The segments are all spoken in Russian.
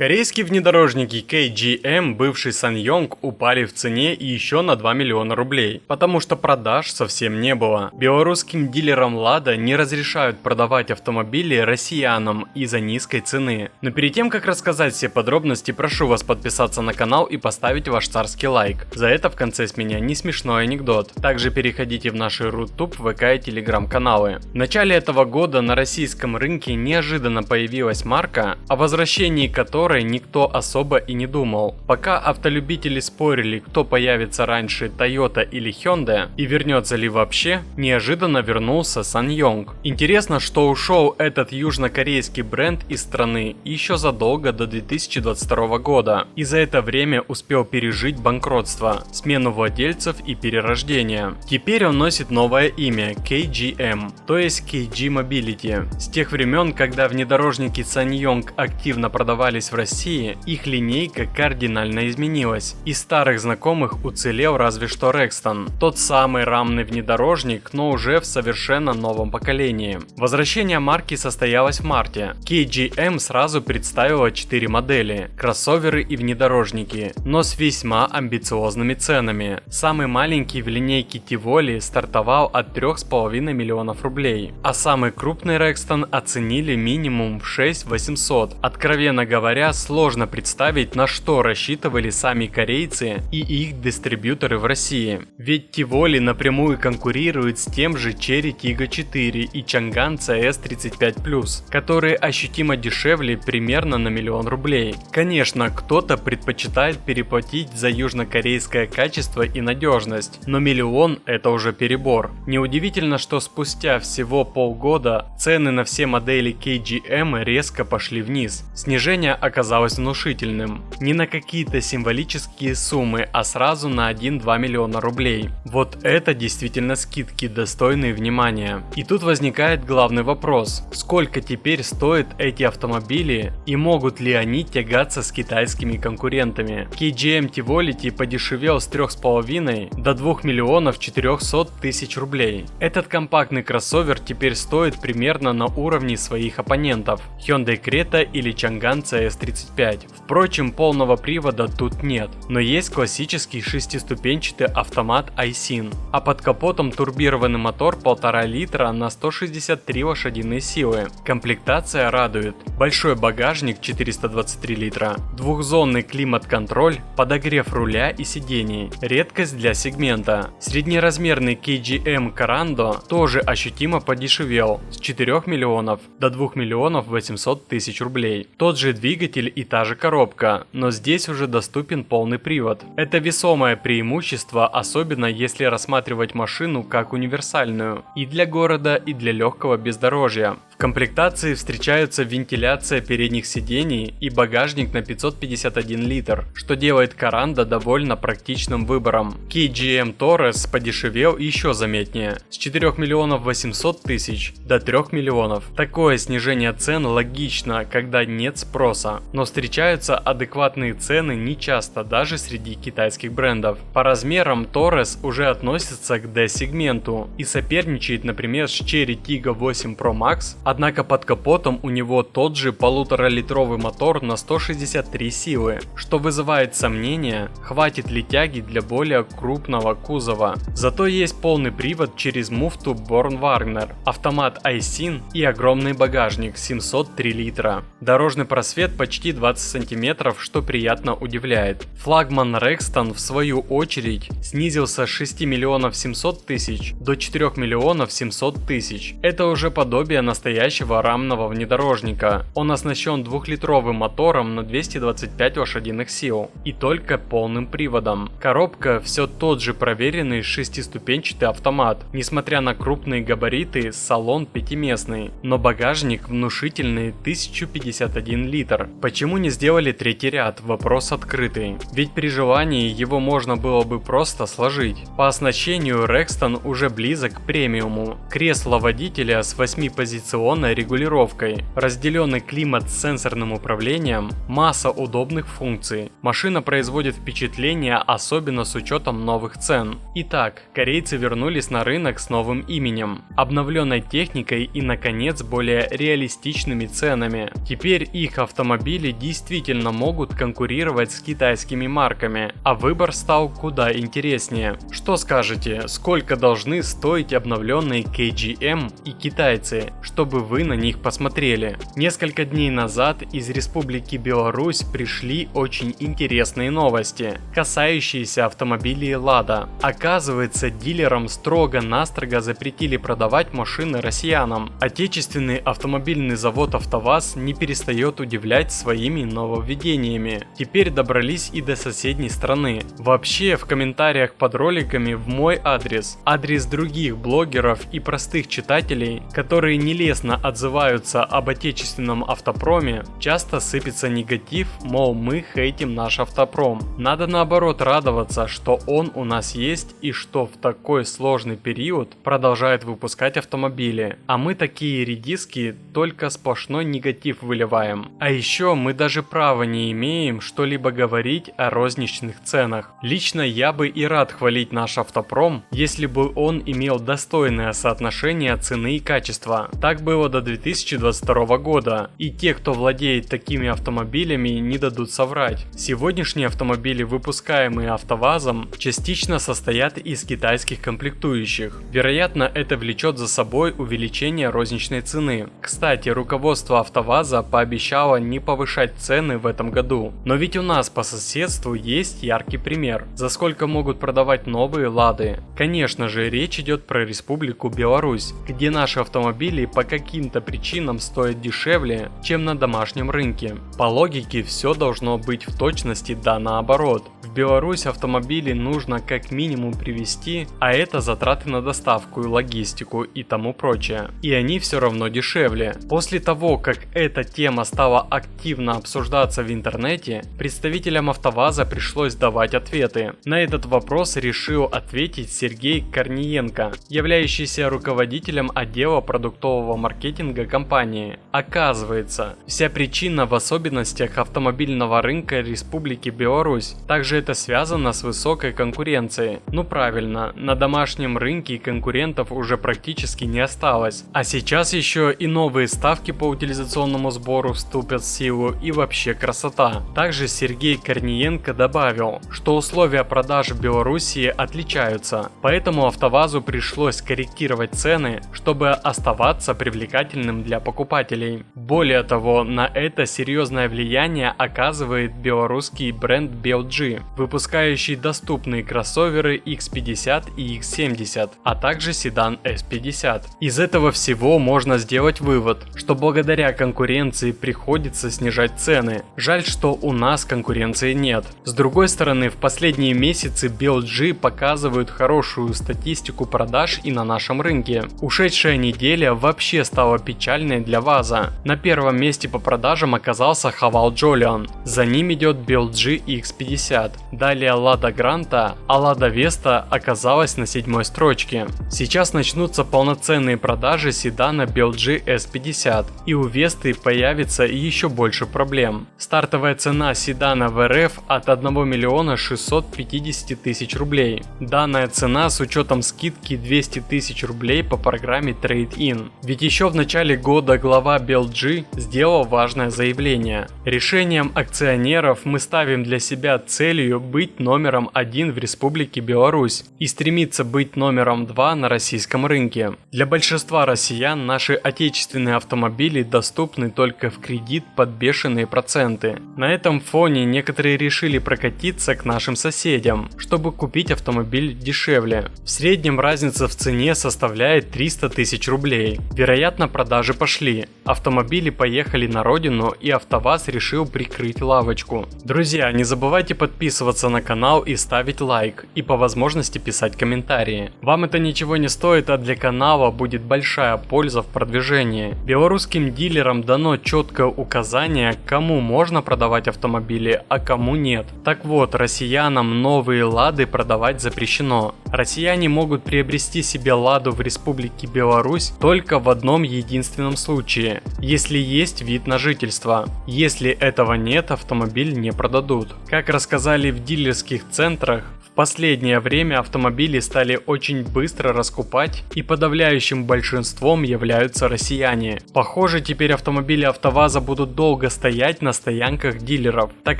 Корейские внедорожники KGM, бывший SsangYong, упали в цене и еще на 2 миллиона рублей, потому что продаж совсем не было. Белорусским дилерам Lada не разрешают продавать автомобили россиянам из-за низкой цены. Но перед тем, как рассказать все подробности, прошу вас подписаться на канал и поставить ваш царский лайк. За это в конце с меня не смешной анекдот. Также переходите в наши Рутуб, ВК и Телеграм каналы. В начале этого года на российском рынке неожиданно появилась марка, о возвращении которой никто особо и не думал. Пока автолюбители спорили, кто появится раньше, Toyota или Hyundai, и вернется ли вообще, неожиданно вернулся SsangYong. Интересно, что ушел этот южнокорейский бренд из страны еще задолго до 2022 года, и за это время успел пережить банкротство, смену владельцев и перерождение. Теперь он носит новое имя KGM, то есть KG Mobility. С тех времен, когда внедорожники SsangYong активно продавались в России, их линейка кардинально изменилась. Из старых знакомых уцелел разве что Rexton, тот самый рамный внедорожник, но уже в совершенно новом поколении. Возвращение марки состоялось в марте. KGM сразу представила 4 модели, кроссоверы и внедорожники, но с весьма амбициозными ценами. Самый маленький в линейке Tivoli стартовал от 3,5 миллионов рублей, а самый крупный Rexton оценили минимум в 6800. Откровенно говоря, сложно представить, на что рассчитывали сами корейцы и их дистрибьюторы в России. Ведь Tivoli напрямую конкурирует с тем же Chery Tiggo 4 и Changan CS35+, которые ощутимо дешевле примерно на 1 миллион рублей. Конечно, кто-то предпочитает переплатить за южнокорейское качество и надежность, но 1 миллион это уже перебор. Неудивительно, что спустя всего полгода цены на все модели KGM резко пошли вниз. Снижение оказалось внушительным. Не на какие-то символические суммы, а сразу на 1-2 миллиона рублей. Вот это действительно скидки, достойные внимания. И тут возникает главный вопрос: сколько теперь стоят эти автомобили и могут ли они тягаться с китайскими конкурентами? KGM Tivoli подешевел с 3,5 до 2 миллионов 400 тысяч рублей. Этот компактный кроссовер теперь стоит примерно на уровне своих оппонентов Hyundai Creta или Changan CS35. Впрочем, полного привода тут нет, но есть классический шестиступенчатый автомат Aisin, а под капотом турбированный мотор 1,5 литра на 163 лошадиные силы. Комплектация радует: большой багажник 423 литра, двухзонный климат-контроль, подогрев руля и сидений, редкость для сегмента. Среднеразмерный KGM Corando тоже ощутимо подешевел с 4 миллионов до 2 миллионов 800 тысяч рублей. Тот же двигатель и та же коробка, но здесь уже доступен полный привод. Это весомое преимущество, особенно если рассматривать машину как универсальную и для города, и для легкого бездорожья. В комплектации встречаются вентиляция передних сидений и багажник на 551 литр, что делает Corando довольно практичным выбором. KGM Taurus подешевел еще заметнее, с 4 миллионов 800 тысяч до 3 миллионов. Такое снижение цен логично, когда нет спроса, но встречаются адекватные цены нечасто даже среди китайских брендов. По размерам Taurus уже относится к D-сегменту и соперничает, например, с Chery Tiggo 8 Pro Max, однако под капотом у него тот же 1,5-литровый мотор на 163 силы, что вызывает сомнения, хватит ли тяги для более крупного кузова. Зато есть полный привод через муфту Born-Wagner, автомат Aisin и огромный багажник 703 литра. Дорожный просвет почти 20 сантиметров, что приятно удивляет. Флагман Rexton в свою очередь снизился с 6 миллионов 700 тысяч до 4 миллионов 700 тысяч. Это уже подобие настоящего рамного внедорожника. Он оснащен 2-литровым мотором на 225 лошадиных сил и только полным приводом. Коробка все тот же проверенный шестиступенчатый автомат. Несмотря на крупные габариты, салон пятиместный, но багажник внушительный 1051 литр. Почему не сделали третий ряд? Вопрос открытый. Ведь при желании его можно было бы просто сложить. По оснащению Rexton уже близок к премиуму. Кресло водителя с 8-позиционным дистанционной регулировкой, разделенный климат с сенсорным управлением, масса удобных функций. Машина производит впечатление, особенно с учетом новых цен. Итак, корейцы вернулись на рынок с новым именем, обновленной техникой и, наконец, более реалистичными ценами. Теперь их автомобили действительно могут конкурировать с китайскими марками, а выбор стал куда интереснее. Что скажете, сколько должны стоить обновленные KGM и китайцы, чтобы вы на них посмотрели? Несколько дней назад из Республики Беларусь пришли очень интересные новости, касающиеся автомобилей Lada. Оказывается, дилерам строго-настрого запретили продавать машины россиянам. Отечественный автомобильный завод АвтоВАЗ не перестает удивлять своими нововведениями. Теперь добрались и до соседней страны. Вообще, в комментариях под роликами в мой адрес других блогеров и простых читателей, которые нелестно отзываются об отечественном автопроме, часто сыпется негатив, мол, мы хейтим наш автопром. Надо наоборот радоваться, что он у нас есть и что в такой сложный период продолжает выпускать автомобили. А мы такие редиски только сплошной негатив выливаем. А еще мы даже права не имеем что-либо говорить о розничных ценах. Лично я бы и рад хвалить наш автопром, если бы он имел достойное соотношение цены и качества. Так было до 2022 года, и те, кто владеет такими автомобилями, не дадут соврать. Сегодняшние автомобили, выпускаемые АвтоВАЗом, частично состоят из китайских комплектующих. Вероятно, это влечет за собой увеличение розничной цены. Кстати, руководство АвтоВАЗа пообещало не повышать цены в этом году. Но ведь у нас по соседству есть яркий пример, за сколько могут продавать новые Лады. Конечно же, речь идет про Республику Беларусь, где наши автомобили по каким-то причинам стоят дешевле, чем на домашнем рынке. По логике все должно быть в точности да наоборот. В Беларусь автомобили нужно как минимум привезти, а это затраты на доставку и логистику и тому прочее. И они все равно дешевле. После того, как эта тема стала активно обсуждаться в интернете, представителям АвтоВАЗа пришлось давать ответы. На этот вопрос решил ответить Сергей Корниенко, являющийся руководителем отдела продуктового маркетинга компании. Оказывается, вся причина в особенностях автомобильного рынка Республики Беларусь. Также это связано с высокой конкуренцией. Ну правильно, на домашнем рынке конкурентов уже практически не осталось. А сейчас еще и новые ставки по утилизационному сбору вступят в силу, и вообще красота. Также Сергей Корниенко добавил, что условия продаж в Белоруссии отличаются, поэтому АвтоВАЗу пришлось корректировать цены, чтобы оставаться привлекательным для покупателей. Более того, на это серьезное влияние оказывает белорусский бренд BLG, выпускающий доступные кроссоверы X50 и X70, а также седан S50. Из этого всего можно сделать вывод, что благодаря конкуренции приходится снижать цены. Жаль, что у нас конкуренции нет. С другой стороны, в последние месяцы BLG показывают хорошую статистику продаж и на нашем рынке. Ушедшая неделя вообще стала печальной для ВАЗа. На первом месте по продажам оказался Haval Jolion, за ним идет BLG X50, далее Lada Granta, а Lada Vesta оказалась на 7-й строчке. Сейчас начнутся полноценные продажи седана BLG S50, и у Весты появится еще больше проблем. Стартовая цена седана в РФ от 1 миллиона 650 тысяч рублей. Данная цена с учетом скидки 200 тысяч рублей по программе Trade-in. Ведь еще в начале года глава BLG сделал важное заявление. Решением акционеров мы ставим для себя целью быть номером 1 в Республике Беларусь и стремиться быть номером 2 на российском рынке. Для большинства россиян наши отечественные автомобили доступны только в кредит под бешеные проценты. На этом фоне некоторые решили прокатиться к нашим соседям, чтобы купить автомобиль дешевле. В среднем разница в цене составляет 300 тысяч рублей. Вероятно, продажи пошли. Автомобили поехали на родину, и АвтоВАЗ решил прикрыть лавочку. Друзья, не забывайте подписываться на канал и ставить лайк, и по возможности писать комментарии. Вам это ничего не стоит, а для канала будет большая польза в продвижении. Белорусским дилерам дано четкое указание, кому можно продавать автомобили, а кому нет. Так вот, россиянам новые Лады продавать запрещено. Россияне могут приобрести себе Ладу в Республике Беларусь только в одном единственном случае, если есть вид на жительство. Если этого нет, автомобиль не продадут. Как рассказали в дилерских центрах, в последнее время автомобили стали очень быстро раскупать, и подавляющим большинством являются россияне. Похоже, теперь автомобили АвтоВАЗа будут долго стоять на стоянках дилеров, так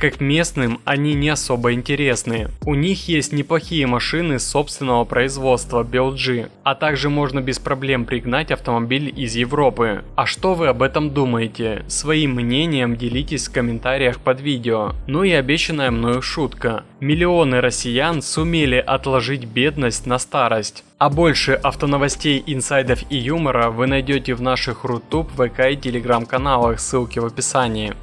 как местным они не особо интересны. У них есть неплохие машины собственного производства BLG, а также можно без проблем пригнать автомобиль из Европы. А что вы об этом думаете? Своим мнением делитесь в комментариях под видео. Ну и обещанная мною шутка. Миллионы россиян сумели отложить бедность на старость. А больше автоновостей, инсайдов и юмора вы найдете в наших Рутуб, ВК и Телеграм каналах, ссылки в описании.